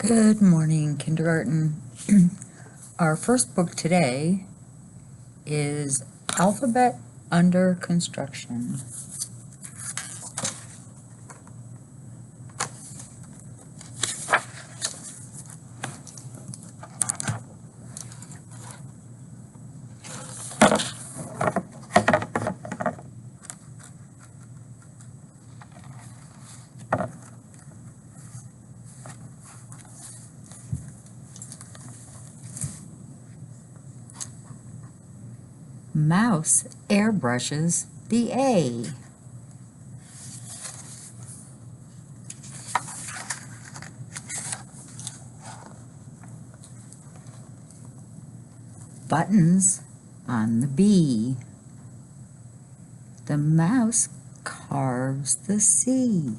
Good morning, kindergarten. Our first book today is Alphabet Under Construction. Mouse airbrushes the A. Buttons on the B. The mouse carves the C.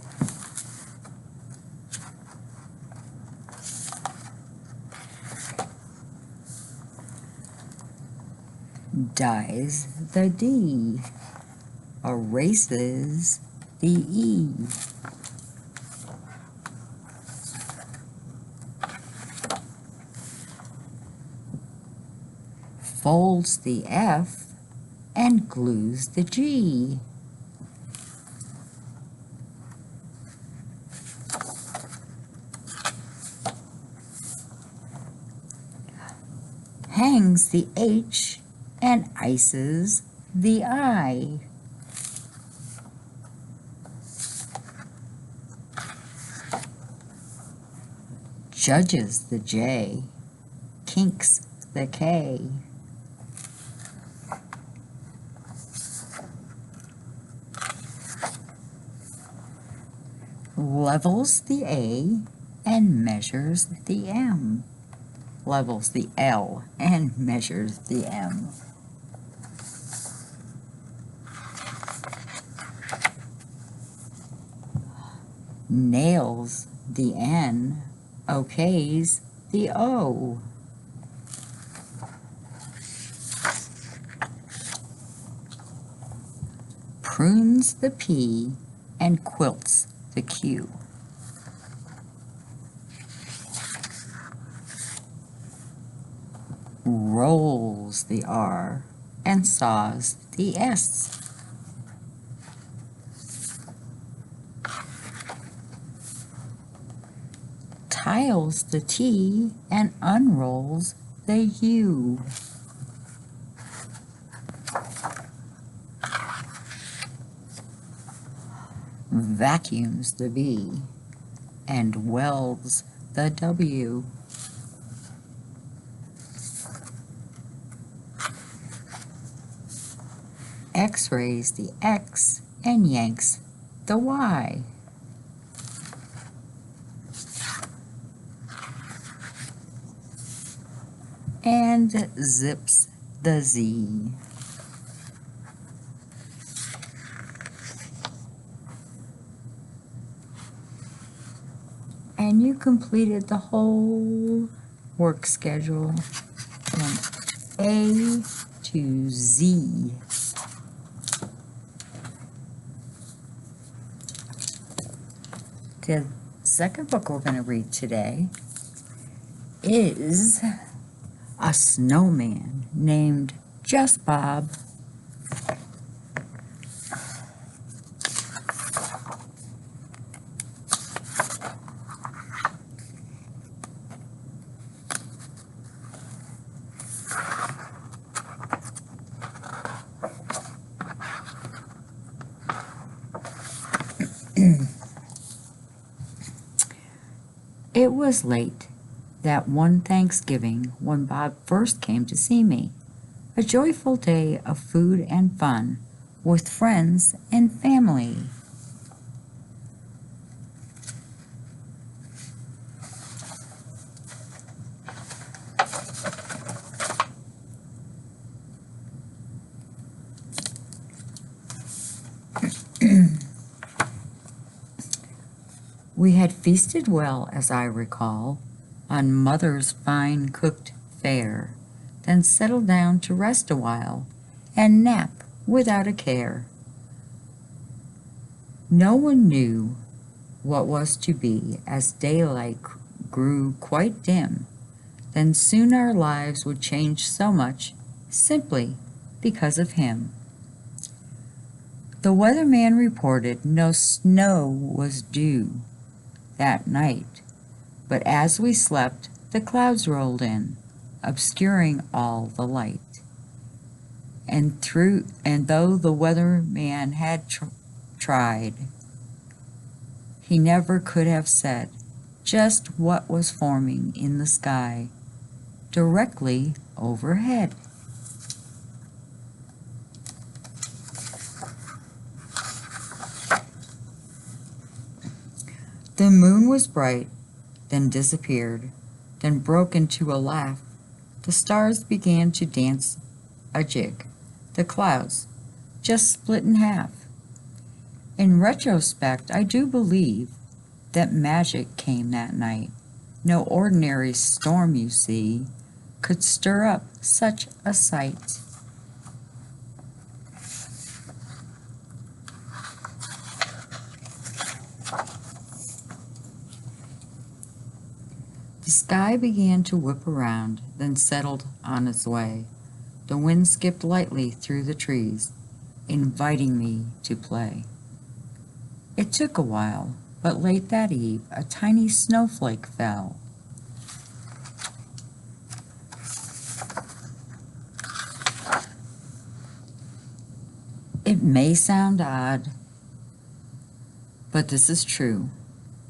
Dies the D. Erases the E. Folds the F and glues the G. Hangs the H and ices the I. Judges the J, kinks the K. Levels the A and measures the M. Levels the L and measures the M. Nails the N, okays the O. Prunes the P and quilts the Q. Rolls the R and saws the S. Tiles the T and unrolls the U. Vacuums the V and welds the W. X-rays the X and yanks the Y. And zips the Z. And you completed the whole work schedule from A to Z. The second book we're going to read today is A Snowman Named Just Bob. It was late that one Thanksgiving when Bob first came to see me, a joyful day of food and fun with friends and family. We had feasted well, as I recall, on Mother's fine cooked fare, then settled down to rest a while and nap without a care. No one knew what was to be as daylight grew quite dim, then soon our lives would change so much simply because of him. The weatherman reported no snow was due that night, but as we slept, the clouds rolled in, obscuring all the light. And though the weatherman had tried, he never could have said just what was forming in the sky directly overhead. The moon was bright, then disappeared, then broke into a laugh. The stars began to dance a jig. The clouds just split in half. In retrospect, I do believe that magic came that night. No ordinary storm, you see, could stir up such a sight. The sky began to whip around, then settled on its way. The wind skipped lightly through the trees, inviting me to play. It took a while, but late that eve, a tiny snowflake fell. It may sound odd, but this is true.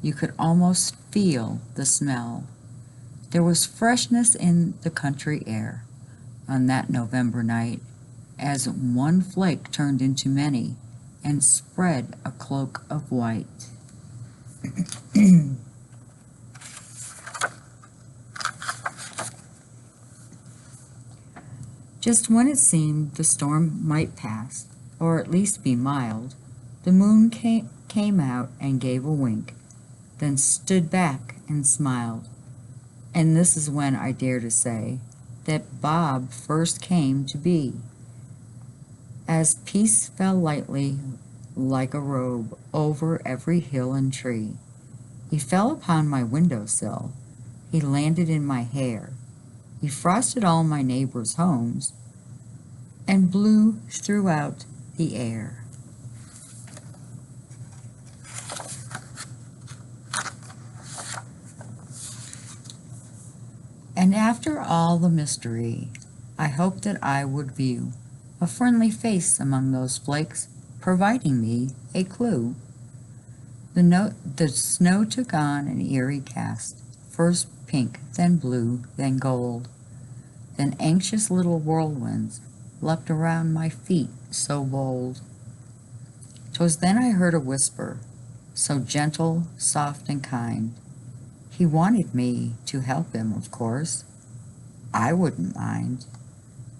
You could almost feel the smell. There was freshness in the country air on that November night, as one flake turned into many and spread a cloak of white. Just when it seemed the storm might pass, or at least be mild, the moon came out and gave a wink, then stood back and smiled. And this is when I dare to say that Bob first came to be, as peace fell lightly like a robe over every hill and tree. He fell upon my windowsill, he landed in my hair, he frosted all my neighbors' homes, and blew throughout the air. And after all the mystery, I hoped that I would view a friendly face among those flakes, providing me a clue. The snow took on an eerie cast, first pink, then blue, then gold. Then anxious little whirlwinds leapt around my feet so bold. 'Twas then I heard a whisper, so gentle, soft, and kind. He wanted me to help him, of course. I wouldn't mind.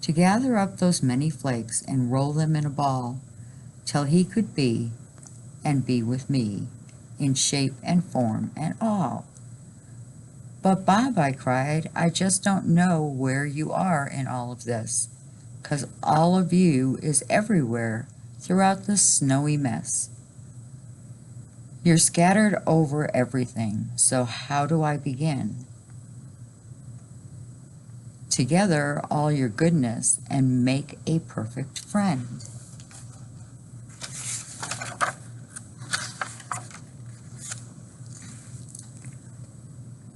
To gather up those many flakes and roll them in a ball, till he could be, and be with me, in shape and form and all. But Bob, I cried, I just don't know where you are in all of this, 'cause all of you is everywhere throughout this snowy mess. You're scattered over everything, so how do I begin? Together all your goodness and make a perfect friend.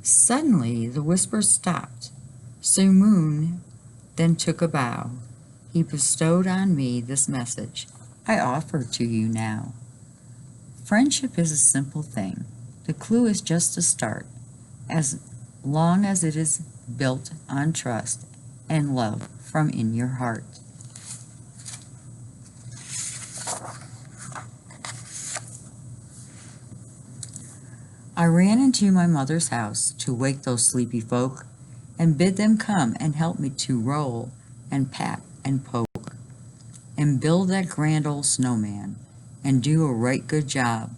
Suddenly the whisper stopped. Sir Moon then took a bow. He bestowed on me this message I offer to you now. Friendship is a simple thing. The clue is just a start, as long as it is built on trust and love from in your heart. I ran into my mother's house to wake those sleepy folk and bid them come and help me to roll and pat and poke and build that grand old snowman and do a right good job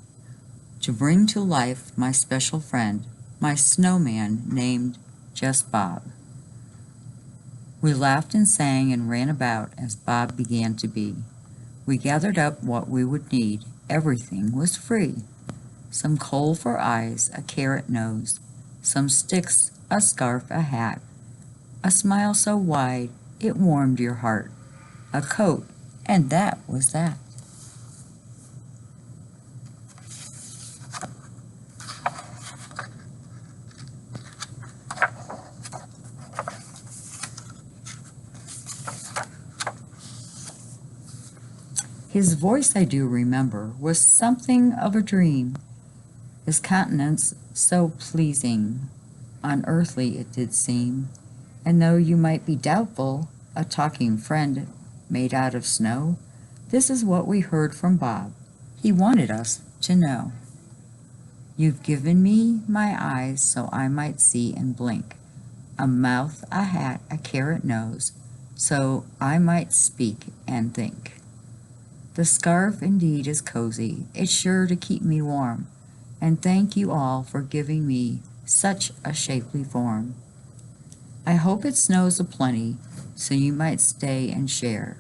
to bring to life my special friend, my snowman named just Bob. We laughed and sang and ran about as Bob began to be. We gathered up what we would need. Everything was free. Some coal for eyes, a carrot nose, some sticks, a scarf, a hat, a smile so wide it warmed your heart, a coat, and that was that. His voice, I do remember, was something of a dream, his countenance so pleasing, unearthly it did seem, and though you might be doubtful, a talking friend made out of snow, this is what we heard from Bob. He wanted us to know. You've given me my eyes so I might see and blink, a mouth, a hat, a carrot nose, so I might speak and think. The scarf indeed is cozy, it's sure to keep me warm, and thank you all for giving me such a shapely form. I hope it snows aplenty, so you might stay and share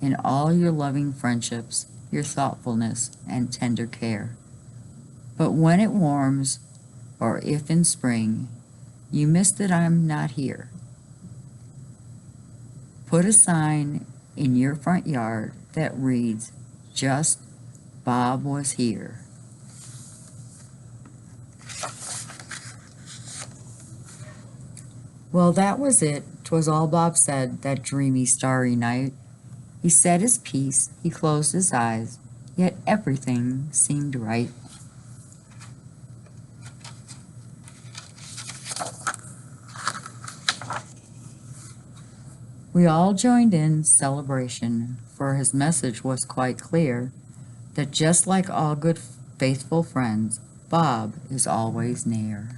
in all your loving friendships, your thoughtfulness and tender care. But when it warms, or if in spring, you miss that I'm not here, put a sign in your front yard that reads, just Bob was here. Well, that was it. 'Twas all Bob said that dreamy, starry night. He said his piece, he closed his eyes, yet everything seemed right. We all joined in celebration, for his message was quite clear, that just like all good faithful friends, Bob is always near.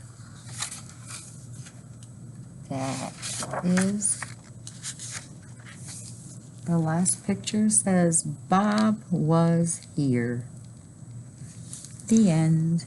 That is, the last picture says Bob was here. The end.